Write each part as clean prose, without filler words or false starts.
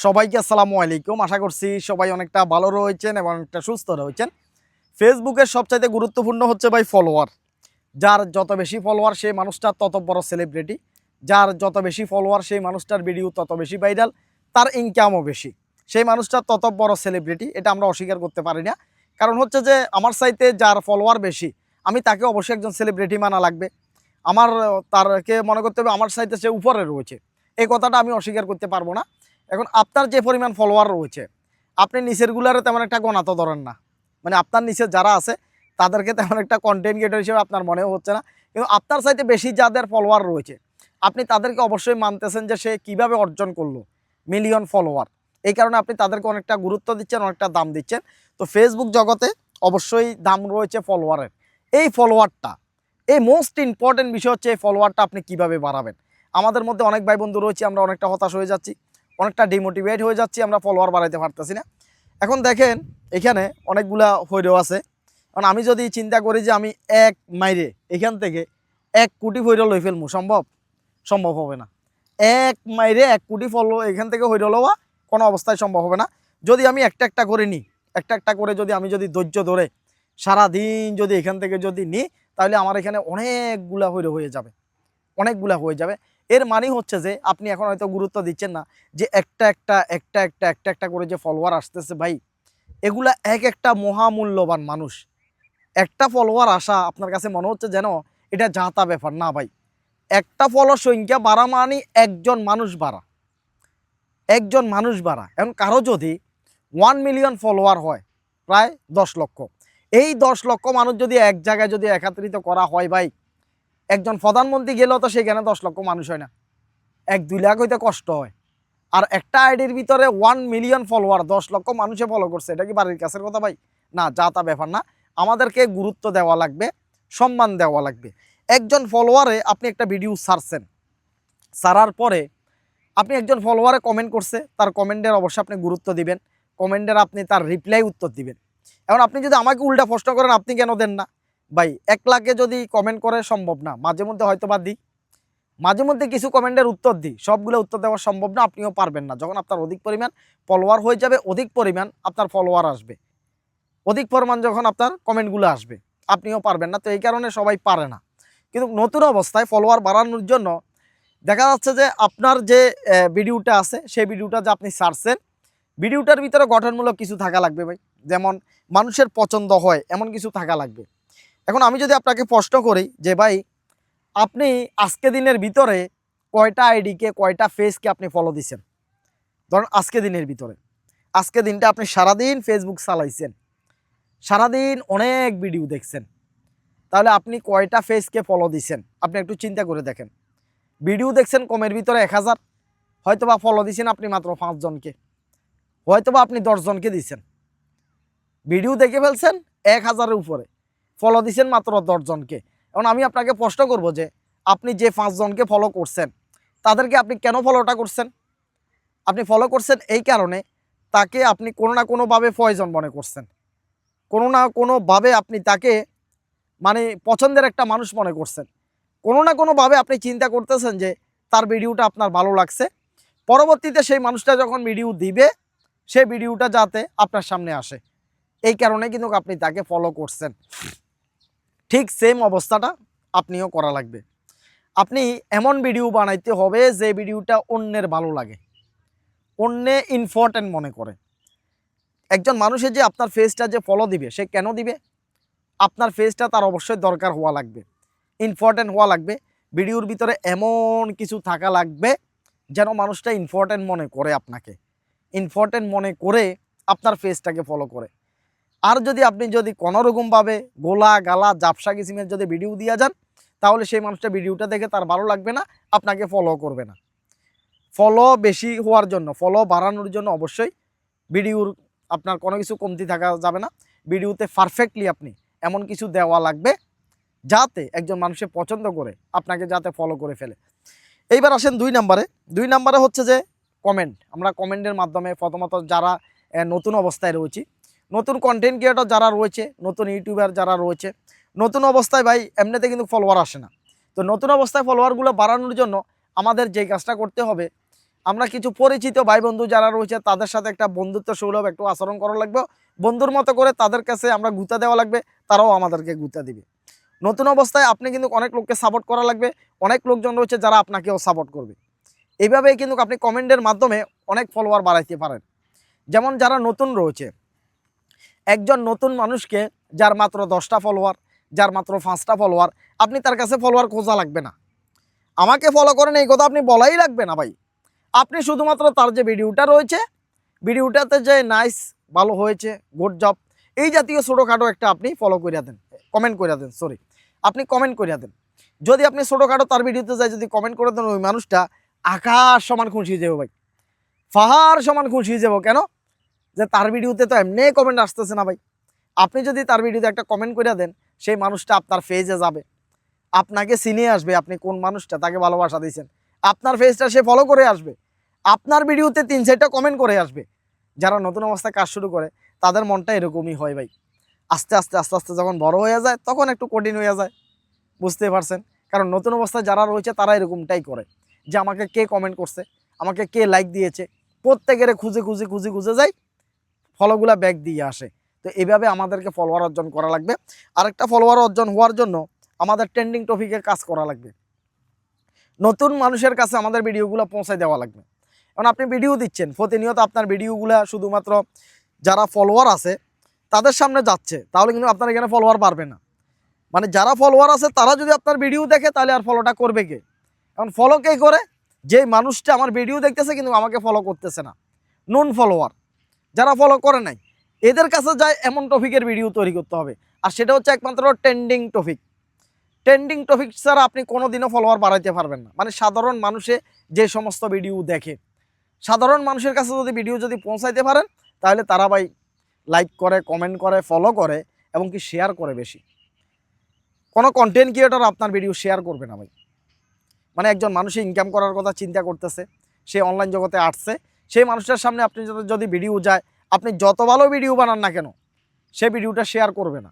সবাইকে আসসালামু আলাইকুম। আশা করছি সবাই অনেকটা ভালো রয়েছেন এবং অনেকটা সুস্থ রয়েছেন। ফেসবুকের সবচাইতে গুরুত্বপূর্ণ হচ্ছে ভাই ফলোয়ার। যার যত বেশি ফলোয়ার সেই মানুষটা তত বড় সেলিব্রিটি। যার যত বেশি ফলোয়ার সেই মানুষটার ভিডিও তত বেশি ভাইরাল, তার ইনকামও বেশি। সেই মানুষটা তত বড় সেলিব্রিটি, এটা আমরা অস্বীকার করতে পারি না। কারণ হচ্ছে যে আমার চাইতে যার ফলোয়ার বেশি, আমি তাকে অবশ্যই একজন সেলিব্রিটি মানা লাগবে। আমার তারকে মনে করতে হবে আমার চাইতে সে উপরে রয়েছে, এই কথাটা আমি অস্বীকার করতে পারবো না। এখন আপনার যে পরিমাণ ফলোয়ার রয়েছে, আপনি নিচেরগুলারে তেমন একটা গণাতে ধরেন না। মানে আপনার নিচে যারা আছে তাদেরকে তেমন একটা কন্টেন্ট ক্রিয়েটর হিসেবে আপনার মনেও হচ্ছে না। কিন্তু আপনার চাইতে বেশি যাদের ফলোয়ার রয়েছে, আপনি তাদেরকে অবশ্যই মানতেছেন যে সে কিভাবে অর্জন করলো মিলিয়ন ফলোয়ার। এই কারণে আপনি তাদেরকে অনেকটা গুরুত্ব দিচ্ছেন, অনেকটা দাম দিচ্ছেন। তো ফেসবুক জগতে অবশ্যই দাম রয়েছে ফলোয়ারের। এই ফলোয়ারটা, এই মোস্ট ইম্পর্টেন্ট বিষয় হচ্ছে এই ফলোয়ারটা আপনি কিভাবে বাড়াবেন। আমাদের মধ্যে অনেক ভাই বন্ধু রয়েছে, আমরা অনেকটা হতাশ হয়ে যাচ্ছি, অনেকটা ডিমোটিভেট হয়ে যাচ্ছি, আমরা ফলোয়ার বাড়াইতে পারতেছি না। এখন দেখেন এখানে অনেকগুলা হইরেও আছে। কারণ আমি যদি চিন্তা করি যে আমি এক মাইরে এখান থেকে 1 কোটি হইরে লই ফেলবো, সম্ভব হবে না। এক মাইরে 1 কোটি ফলো এখান থেকে হইরে লওয়া কোনো অবস্থায় সম্ভব হবে না। যদি আমি একটা একটা করে নিই, একটা একটা করে যদি আমি ধৈর্য ধরে সারাদিন যদি এখান থেকে যদি নিই, তাহলে আমার এখানে অনেকগুলা হয়ে যাবে, অনেকগুলা হয়ে যাবে। এর মানে হচ্ছে যে আপনি এখন হয়তো গুরুত্ব দিচ্ছেন না যে একটা করে যে ফলোয়ার আসতেছে ভাই, এগুলা এক একটা মহামূল্যবান মানুষ। একটা ফলোয়ার আসা আপনার কাছে মনে হচ্ছে যেন এটা যাতা ব্যাপার না ভাই। একটা ফলোয়ার সংখ্যা বাড়া মানে একজন মানুষ বাড়া, একজন মানুষ বাড়া। এখন কারো যদি 1 মিলিয়ন ফলোয়ার হয়, প্রায় 10 লক্ষ, এই 10 লক্ষ মানুষ যদি এক জায়গায় যদি একত্রিত করা হয় ভাই, একজন প্রধানমন্ত্রী গেলেও তো সেখানে 10 লক্ষ মানুষ হয় না, 1-2 লাখ হইতে কষ্ট হয়। আর একটা আইডির ভিতরে 1 মিলিয়ন ফলোয়ার, 10 লক্ষ মানুষে ফলো করছে, এটা কি বাড়ির কাছের কথা ভাই? না, যা তা ব্যাপার না। আমাদেরকে গুরুত্ব দেওয়া লাগবে, সম্মান দেওয়া লাগবে। একজন ফলোয়ারে আপনি একটা ভিডিও ছাড়ছেন, ছাড়ার পরে আপনি একজন ফলোয়ারে কমেন্ট করছে, তার কমেন্টের অবশ্যই আপনি গুরুত্ব দিবেন, কমেন্টের আপনি তার রিপ্লাই উত্তর দিবেন। এখন আপনি যদি আমাকে উল্টা প্রশ্ন করেন আপনি কেন দেন না ভাই? 1 লাখে যদি কমেন্ট করে সম্ভব না, মাঝে মধ্যে হয়তো বা দিই, মাঝে মধ্যে কিছু কমেন্টের উত্তর দিই, সবগুলো উত্তর দেওয়া সম্ভব না, আপনিও পারবেন না। যখন আপনার অধিক পরিমাণ ফলোয়ার হয়ে যাবে, অধিক পরিমাণ আপনার ফলোয়ার আসবে, অধিক পরিমাণ যখন আপনার কমেন্টগুলো আসবে, আপনিও পারবেন না। তো এই কারণে সবাই পারে না। কিন্তু নতুন অবস্থায় ফলোয়ার বাড়ানোর জন্য দেখা যাচ্ছে যে আপনার যে ভিডিওটা আছে, সেই ভিডিওটা যে আপনি ছাড়ছেন, ভিডিওটার ভিতরে গঠনমূলক কিছু থাকা লাগবে ভাই, যেমন মানুষের পছন্দ হয় এমন কিছু থাকা লাগবে। এখন আমি যদি আপনাকে প্রশ্ন করি যে ভাই, আপনি আজকে দিনের ভিতরে কয়টা আইডিকে, কয়টা ফেসকে আপনি ফলো দিচ্ছেন? ধরুন আজকে দিনের ভিতরে, আজকে দিনটা আপনি সারাদিন ফেসবুক চালাইছেন, সারাদিন অনেক ভিডিও দেখছেন, তাহলে আপনি কয়টা ফেসকে ফলো দিচ্ছেন? আপনি একটু চিন্তা করে দেখেন। ভিডিও দেখছেন কমের ভিতরে 1000, হয়তোবা ফলো দিচ্ছেন আপনি মাত্র 5 জনকে, হয়তোবা আপনি 10 জনকে দিচ্ছেন। ভিডিও দেখে ফেলছেন 1000-এর উপরে, ফলো দিচ্ছেন মাত্র 10 জনকে। এখন আমি আপনাকে প্রশ্ন করব যে আপনি যে 5 জনকে ফলো করছেন, তাদেরকে আপনি কেন ফলোটা করছেন? আপনি ফলো করছেন এই কারণে, তাকে আপনি কোনো না কোনোভাবে প্রয়োজন মনে করছেন, কোনো না কোনোভাবে আপনি তাকে মানে পছন্দের একটা মানুষ মনে করছেন, কোনো না কোনোভাবে আপনি চিন্তা করতেছেন যে তার ভিডিওটা আপনার ভালো লাগছে, পরবর্তীতে সেই মানুষটা যখন ভিডিও দিবে, সেই ভিডিওটা যাতে আপনার সামনে আসে, এই কারণে কিন্তু আপনি তাকে ফলো করছেন। ঠিক সেম অবস্থাটা আপনিও করা লাগবে। আপনি এমন ভিডিও বানাইতে হবে যে ভিডিওটা অন্যের ভালো লাগে, অন্যে ইম্পর্টেন্ট মনে করে। একজন মানুষের যে আপনার ফেসটা যে ফলো দিবে, সে কেন দিবে? আপনার ফেসটা তার অবশ্যই দরকার হওয়া লাগবে, ইম্পর্টেন্ট হওয়া লাগবে। ভিডিওর ভিতরে এমন কিছু থাকা লাগবে যেন মানুষটা ইম্পর্টেন্ট মনে করে, আপনাকে ইম্পর্টেন্ট মনে করে আপনার ফেসটাকে ফলো করে। আর যদি আপনি কোনোরকমভাবে গোলা গালা জাপসা কিসিমের যদি ভিডিও দিয়ে যান, তাহলে সেই মানুষটা ভিডিওটা দেখে তার ভালো লাগবে না, আপনাকে ফলো করবে না। ফলো বেশি হওয়ার জন্য, ফলো বাড়ানোর জন্য অবশ্যই ভিডিওর আপনার কোনো কিছু কমতি থাকা যাবে না। ভিডিওতে পারফেক্টলি আপনি এমন কিছু দেওয়া লাগবে যাতে একজন মানুষের পছন্দ করে আপনাকে যাতে ফলো করে ফেলে। এইবার আসেন 2 নম্বরে। 2 নম্বরে হচ্ছে যে কমেন্ট। আমরা কমেন্টের মাধ্যমে প্রথমত যারা নতুন অবস্থায় রয়েছি, নতুন কন্টেন্ট ক্রিয়েটর যারা রয়েছে, নতুন ইউটিউবার যারা রয়েছে, নতুন অবস্থায় ভাই এমনিতে কিন্তু ফলোয়ার আসে না। তো নতুন অবস্থায় ফলোয়ারগুলো বাড়ানোর জন্য আমাদের যে কাজটা করতে হবে, আমরা কিছু পরিচিত ভাই বন্ধু যারা রয়েছে তাদের সাথে একটা বন্ধুত্ব সুলভ একটু আচরণ করা লাগবে, বন্ধুর মতো করে তাদের কাছে আমরা গুঁতা দেওয়া লাগবে, তারাও আমাদেরকে গুঁতা দিবে। নতুন অবস্থায় আপনি কিন্তু অনেক লোককে সাপোর্ট করা লাগবে, অনেক লোকজন রয়েছে যারা আপনাকেও সাপোর্ট করবে। এইভাবেই কিন্তু আপনি কমেন্টের মাধ্যমে অনেক ফলোয়ার বাড়াইতে পারেন। যেমন যারা নতুন রয়েছে, একজন নতুন মানুষকে যার মাত্র 10টা ফলোয়ার, যার মাত্র 5টা ফলোয়ার, আপনি তার কাছে ফলোয়ার খোঁজা লাগবে না। আমাকে ফলো করেন এই কথা আপনি বলাই লাগবে না ভাই। আপনি শুধুমাত্র তার যে ভিডিওটা রয়েছে, ভিডিওটাতে যে নাইস, ভালো হয়েছে, গুড জব, এই জাতীয় ছোটোখাটো একটা আপনি ফলো করে দেন, কমেন্ট করে দেন, সরি আপনি কমেন্ট করে দেন। যদি আপনি ছোটোখাটো তার ভিডিওতে যাই যদি কমেন্ট করে দেন, ওই মানুষটা আকাশ সমান খুশি হয়ে যাবো ভাই, পাহাড় সমান খুশি হয়ে যাবো। কেন? যে তার ভিডিওতে তো এমনি কমেন্ট আসতেছে না ভাই। আপনি যদি তার ভিডিওতে একটা কমেন্ট করে দেন, সেই মানুষটা আপনার পেজে যাবে, আপনাকে চিনে আসবে, আপনি কোন মানুষটা তাকে ভালোবাসা দিয়েছেন, আপনার পেজটা সে ফলো করে আসবে, আপনার ভিডিওতে 3-4টা কমেন্ট করে আসবে। যারা নতুন অবস্থায় কাজ শুরু করে তাদের মনটা এরকমই হয় ভাই। আস্তে আস্তে আস্তে আস্তে যখন বড় হয়ে যায় তখন একটু কঠিন হয়ে যায়, বুঝতে পারছেন? কারণ নতুন অবস্থায় যারা রয়েছে তারা এরকমটাই করে, যে আমাকে কে কমেন্ট করছে, আমাকে কে লাইক দিয়েছে, প্রত্যেকের খুঁজে খুঁজে খুঁজে খুঁজে যায়, ফলোগুলা ব্যাক দিয়ে আসে। তো এইভাবে আমাদেরকে ফলোয়ার অর্জন করা লাগবে। আরেকটা ফলোয়ার অর্জন হওয়ার জন্য আমাদের ট্রেন্ডিং টপিকে কাজ করা লাগবে। নতুন মানুষের কাছে আমাদের ভিডিওগুলো পৌঁছায় দেওয়া লাগবে। কারণ আপনি ভিডিও দিচ্ছেন, প্রতিনিয়ত আপনার ভিডিওগুলো শুধুমাত্র যারা ফলোয়ার আছে তাদের সামনে যাচ্ছে, তাহলে কিন্তু আপনার এখানে ফলোয়ার বাড়বে না। মানে যারা ফলোয়ার আছে তারা যদি আপনার ভিডিও দেখে তাহলে আর ফলোটা করবে কে? এখন ফলো কে করে? যে মানুষটা আমার ভিডিও দেখতেছে কিন্তু আমাকে ফলো করতেছে না, নন ফলোয়ার, যারা ফলো করে নাই, এদের কাছে যায় এমন টপিকের ভিডিও তৈরি করতে হবে। আর সেটা হচ্ছে একমাত্র ট্রেন্ডিং টপিক। ট্রেন্ডিং টপিক ছাড়া আপনি কোনোদিনও ফলোয়ার বাড়াইতে পারবেন না। মানে সাধারণ মানুষে যে সমস্ত ভিডিও দেখে, সাধারণ মানুষের কাছে যদি ভিডিও যদি পৌঁছাইতে পারেন, তাহলে তারা ভাই লাইক করে, কমেন্ট করে, ফলো করে এবং কি শেয়ার করে বেশি। কোনো কন্টেন্ট ক্রিয়েটর আপনার ভিডিও শেয়ার করবে না ভাই। মানে একজন মানুষে ইনকাম করার কথা চিন্তা করতেছে, সে অনলাইন জগতে আসছে, সেই মানুষটার সামনে আপনি যদি ভিডিও যায়, আপনি যত ভালো ভিডিও বানান না কেন, সে ভিডিওটা শেয়ার করবে না।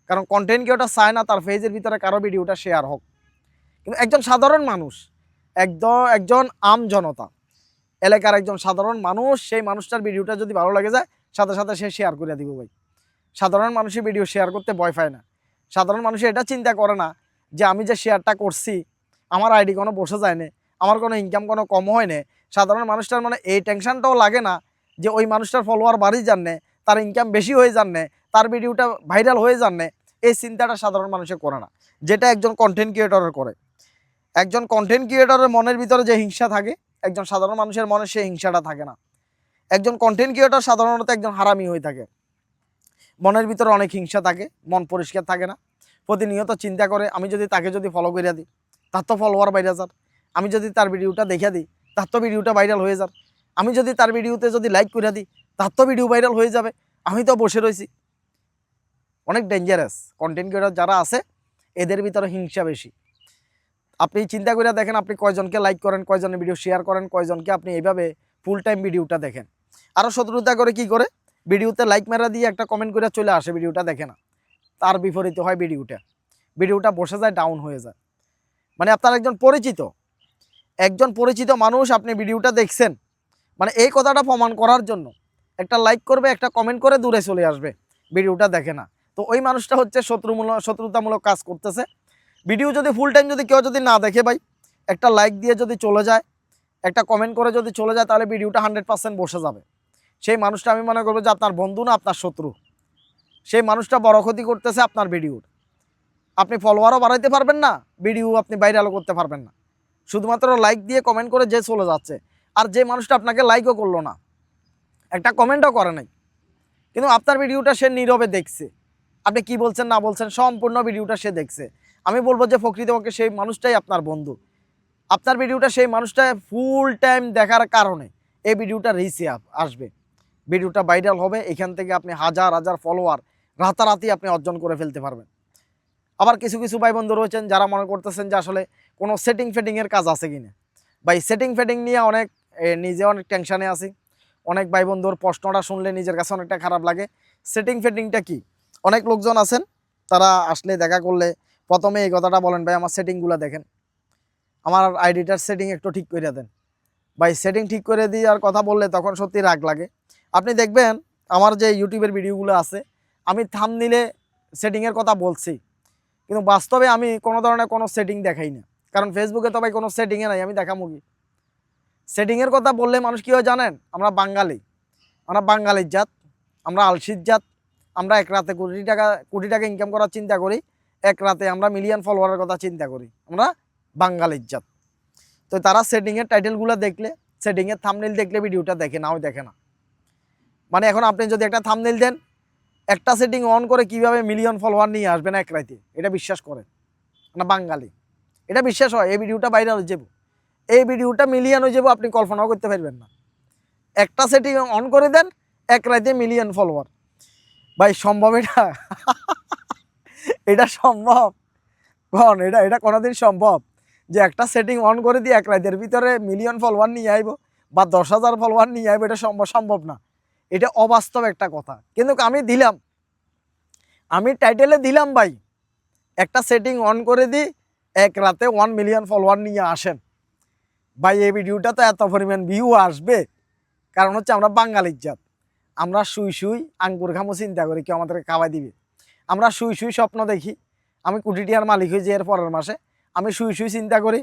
কারণ কন্টেন্ট ক্রিয়েটর চায় না তার পেজের ভিতরে কারো ভিডিওটা শেয়ার হোক। কিন্তু একজন সাধারণ মানুষ, একজন আম জনতা, এলাকার একজন সাধারণ মানুষ, সেই মানুষটার ভিডিওটা যদি ভালো লাগে যায়, সাথে সাথে সে শেয়ার করে দিব ভাই। সাধারণ মানুষের ভিডিও শেয়ার করতে ভয় পায় না। সাধারণ মানুষ এটা চিন্তা করে না যে আমি যে শেয়ারটা করছি আমার আইডি কোনো বসে যায় না, আমার কোনো ইনকাম কোনো কম হয় না। সাধারণ মানুষটার মানে এই টেনশনটাও লাগে না যে ওই মানুষটার ফলোয়ার বাড়ি জাননে, তার ইনকাম বেশি হয়ে জাননে, তার ভিডিওটা ভাইরাল হয়ে জাননে, এই চিন্তাটা সাধারণ মানুষে করে না, যেটা একজন কন্টেন্ট ক্রিয়েটরের করে। একজন কন্টেন্ট ক্রিয়েটরের মনের ভিতরে যে হিংসা থাকে, একজন সাধারণ মানুষের মনে সেই হিংসাটা থাকে না। একজন কন্টেন্ট ক্রিয়েটর সাধারণত একজন হারামি হয়ে থাকে, মনের ভিতরে অনেক হিংসা থাকে, মন পরিষ্কার থাকে না, প্রতিনিয়ত চিন্তা করে আমি যদি তাকে যদি ফলো করে দিই তার তো ফলোয়ার বাইরে যার, আমি যদি তার ভিডিওটা দেখে দিই তার তো ভিডিওটা ভাইরাল হয়ে যার, আমি যদি তার ভিডিওতে যদি লাইক করে দিই তার তো ভিডিও ভাইরাল হয়ে যাবে, আমি তো বসে রয়েছি। অনেক ডেঞ্জারাস কন্টেন্ট ক্রিয়েটর যারা আছে এদের ভিতরে হিংসা বেশি। আপনি চিন্তা করে দেখেন আপনি কয়জনকে লাইক করেন, কয়জনের ভিডিও শেয়ার করেন, কয়জনকে আপনি এইভাবে ফুল টাইম ভিডিওটা দেখেন। আরও শত্রুতা করে কি করে, ভিডিওতে লাইক মেরা দিয়ে একটা কমেন্ট করে চলে আসে, ভিডিওটা দেখে না, তার বিপরীতে হয় ভিডিওটা বসে যায়, ডাউন হয়ে যায়। মানে আপনার একজন পরিচিত মানুষ আপনি ভিডিওটা দেখছেন, মানে এই কথাটা প্রমাণ করার জন্য একটা লাইক করবে, একটা কমেন্ট করে দূরে চলে আসবে, ভিডিওটা দেখে না। তো ওই মানুষটা হচ্ছে শত্রুতামূলক কাজ করতেছে। ভিডিও যদি ফুল টাইম যদি কেউ যদি না দেখে ভাই, একটা লাইক দিয়ে যদি চলে যায়, একটা কমেন্ট করে যদি চলে যায়, তাহলে ভিডিওটা 100% বসে যাবে। সেই মানুষটা আমি মনে করবো যে আপনার বন্ধু না আপনার শত্রু। সেই মানুষটা বড় ক্ষতি করতেছে আপনার ভিডিওর। আপনি ফলোয়ারও বাড়াইতে পারবেন না, ভিডিও আপনি ভাইরালও করতে পারবেন না। শুধুমাত্র লাইক দিয়ে কমেন্ট করে যে চলে যাচ্ছে, আর যে মানুষটা আপনাকে লাইকও করলো না, একটা কমেন্টও করে নাই, কিন্তু আপনার ভিডিওটা সে নীরবে দেখছে, আপনি কি বলছেন না বলছেন সম্পূর্ণ ভিডিওটা সে দেখছে। আমি বলবো যে প্রকৃতপক্ষে সেই মানুষটাই আপনার বন্ধু। আপনার ভিডিওটা সেই মানুষটা ফুল টাইম দেখার কারণে এই ভিডিওটা রিচে আসবে, ভিডিওটা ভাইরাল হবে, এখান থেকে আপনি হাজার হাজার ফলোয়ার রাতারাতি আপনি অর্জন করে ফেলতে পারবেন। আবার কিছু কিছু ভাই বন্ধু রয়েছেন যারা মনে করতেছেন যে আসলে কোনো সেটিং ফেটিংয়ের কাজ আছে কিনা। ভাই সেটিং ফেটিং নিয়ে নিজে অনেক টেনশানে আছি। অনেক ভাই বন্ধুর প্রশ্নটা শুনলে নিজের কাছে অনেকটা খারাপ লাগে। সেটিং ফেটিংটা কি? অনেক লোকজন আছেন তারা আসলে দেখা করলে প্রথমে এই কথাটা বলেন, ভাই আমার সেটিংগুলো দেখেন, আমার আইডিটার সেটিং একটু ঠিক করে দেন। ভাই সেটিং ঠিক করে দিই আর কথা বললে তখন সত্যি রাগ লাগে। আপনি দেখবেন আমার যে ইউটিউবের ভিডিওগুলো আছে, আমি থাম্বনেইলে সেটিংয়ের কথা বলছি, কিন্তু বাস্তবে আমি কোনো ধরনের কোনো সেটিং দেখাই না। কারণ ফেসবুকে তো ভাই কোনো সেটিংয়ে নাই, আমি দেখাবো কি? সেটিংয়ের কথা বললে মানুষ কী হয় জানেন? আমরা বাঙালি, আমরা বাঙালির জাত, আমরা আলসির জাত। আমরা এক রাতে কোটি টাকা ইনকাম করার চিন্তা করি, এক রাতে আমরা মিলিয়ন ফলোয়ারের কথা চিন্তা করি। আমরা বাঙালির জাত। তো তারা সেটিংয়ের টাইটেলগুলো দেখলে, সেটিংয়ের থাম্বনেইল দেখলে ভিডিওটা দেখে, নাও দেখে না। মানে এখন আপনি যদি একটা থাম্বনেইল দেন, একটা সেটিং অন করে কিভাবে মিলিয়ন ফলোয়ার নিয়ে আসবেন এক রাতে, এটা বিশ্বাস করে না বাঙালি। এটা বিশ্বাস হয় এই ভিডিওটা ভাইরাল হয়ে যাব, এই ভিডিওটা মিলিয়ন হয়ে যাব, আপনি কল্পনাও করতে পারবেন না। একটা সেটিং অন করে দেন, এক রাতে মিলিয়ন ফলোয়ার। ভাই সম্ভব এটা? এটা সম্ভব? কন এটা এটা কোনোদিন সম্ভব যে একটা সেটিং অন করে দিয়ে এক রাতের ভিতরে মিলিয়ন ফলোয়ার নিয়ে আইব বা 10,000 ফলোয়ার নিয়ে আইব? এটা সম্ভব না। এটা অবাস্তব একটা কথা। কিন্তু আমি দিলাম, আমি টাইটেলে দিলাম ভাই একটা সেটিং অন করে দিই, এক রাতে 1 মিলিয়ন ফলোয়ার নিয়ে আসেন। ভাই এই ভিডিওটা তো এত পরিমাণ ভিউ আসবে, কারণ হচ্ছে আমরা বাঙালির জাত। আমরা শুই আঙ্গুর খামো চিন্তা করি কেউ আমাদেরকে খাওয়াই দিবে। আমরা শুই স্বপ্ন দেখি আমি কোটি টাকার মালিক হয়ে যাই এর পরের মাসে। আমি শুই চিন্তা করি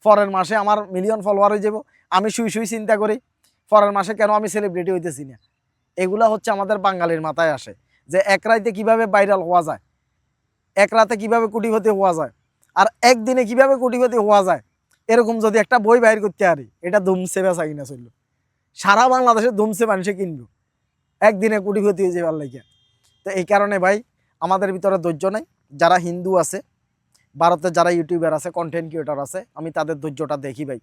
পরের মাসে আমার মিলিয়ন ফলোয়ার হয়ে যাব। আমি শুই চিন্তা করি পরের মাসে কেন আমি সেলিব্রিটি হইতেছি না। এগুলা হচ্ছে আমাদের বাঙালির মাথায় আসে যে এক রাতে কীভাবে ভাইরাল হওয়া যায়, এক রাতে কীভাবে কোটিপতি হওয়া যায়, আর একদিনে কীভাবে কোটিপতি হওয়া যায়। এরকম যদি একটা বই বাইর করতে পারি, এটা ধুমসে বেচা কিনা চলল, সারা বাংলাদেশে ধুমসে মানুষে কিনবো, একদিনে কোটিপতি হয়ে যাবার লাগিয়া। তো এই কারণে ভাই আমাদের ভিতরে ধৈর্য নেই। যারা হিন্দু আছে, ভারতের যারা ইউটিউবার আছে, কন্টেন্ট ক্রিয়েটর আছে, আমি তাদের ধৈর্যটা দেখি ভাই,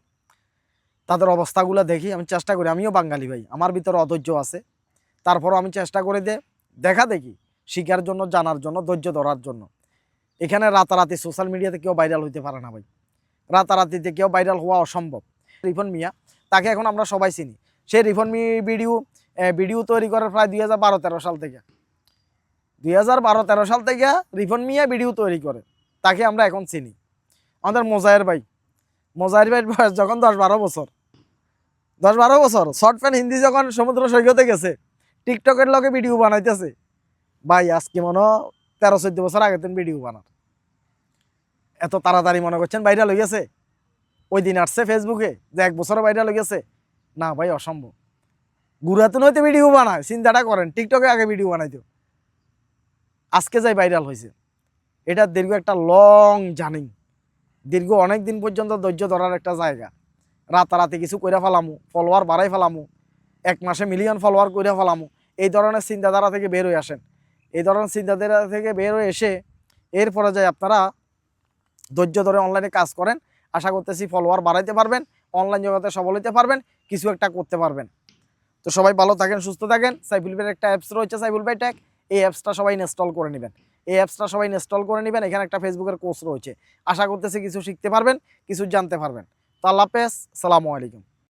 তাদের অবস্থাগুলো দেখি। আমি চেষ্টা করি, আমিও বাঙালি ভাই, আমার ভিতরে অধৈর্য আছে, তারপরও আমি চেষ্টা করে দেখা দেখি শিখার জন্য, জানার জন্য, ধৈর্য ধরার জন্য। এখানে রাতারাতি সোশ্যাল মিডিয়াতে কেউ ভাইরাল হইতে পারে না ভাই, রাতারাতিতে কেউ ভাইরাল হওয়া অসম্ভব। রিফন মিয়া, তাকে এখন আমরা সবাই চিনি। সে রিফন মি ভিডিও তৈরি করে প্রায় 2012-13 সাল থেকে, 2012-13 সাল থেকে রিফন মিয়া ভিডিও তৈরি করে, তাকে আমরা এখন চিনি। আমাদের মোজাহের ভাই বয়স যখন 10-12 বছর, 10-12 বছর, শর্ট ফ্যান হিন্দি যখন সমুদ্র সৈকতে গেছে, টিকটকের লগে ভিডিও বানাইতেছে। ভাই আজকে মনে 13-14 বছর আগে তুমি ভিডিও বানার, এত তাড়াতাড়ি মনে করছেন ভাইরাল হয়ে গেছে? ওই দিন আসছে ফেসবুকে যে 1 বছরে ভাইরাল হয়ে গেছে? না ভাই, অসম্ভব। গুরাতুন হইতে ভিডিও বানায়, চিন্তাটা করেন, টিকটকে আগে ভিডিও বানাইতো, আজকে যাই ভাইরাল হয়েছে। এটা দীর্ঘ একটা লং জার্নি, দীর্ঘ অনেক দিন পর্যন্ত ধৈর্য ধরার একটা জায়গা। রাতারাতি কিছু কইরা ফেলামু, ফলোয়ার বাড়াই ফেলামু, 1 মাসে মিলিয়ন ফলোয়ার কইরা ফেলামু, এই ধরনের চিন্তাধারা থেকে বের হয়ে আসেন। এই ধরনের চিন্তাধারা থেকে বের হয়ে এসে এরপরে যাই আপনারা ধৈর্য ধরে অনলাইনে কাজ করেন। আশা করতেছি ফলোয়ার বাড়াইতে পারবেন, অনলাইন জগতে সফল হইতে পারবেন, কিছু একটা করতে পারবেন। তো সবাই ভালো থাকেন, সুস্থ থাকেন। সাইফুল ভাইয়ের একটা অ্যাপস রয়েছে, সাইফুল ভাই ট্যাগ, এই অ্যাপসটা সবাই ইনস্টল করে নেবেন। এখানে একটা ফেসবুকের কোর্স রয়েছে। আশা করতেছি কিছু শিখতে পারবেন, কিছু জানতে পারবেন। তো আল্লাহ হাফেজ, সালামু আলাইকুম।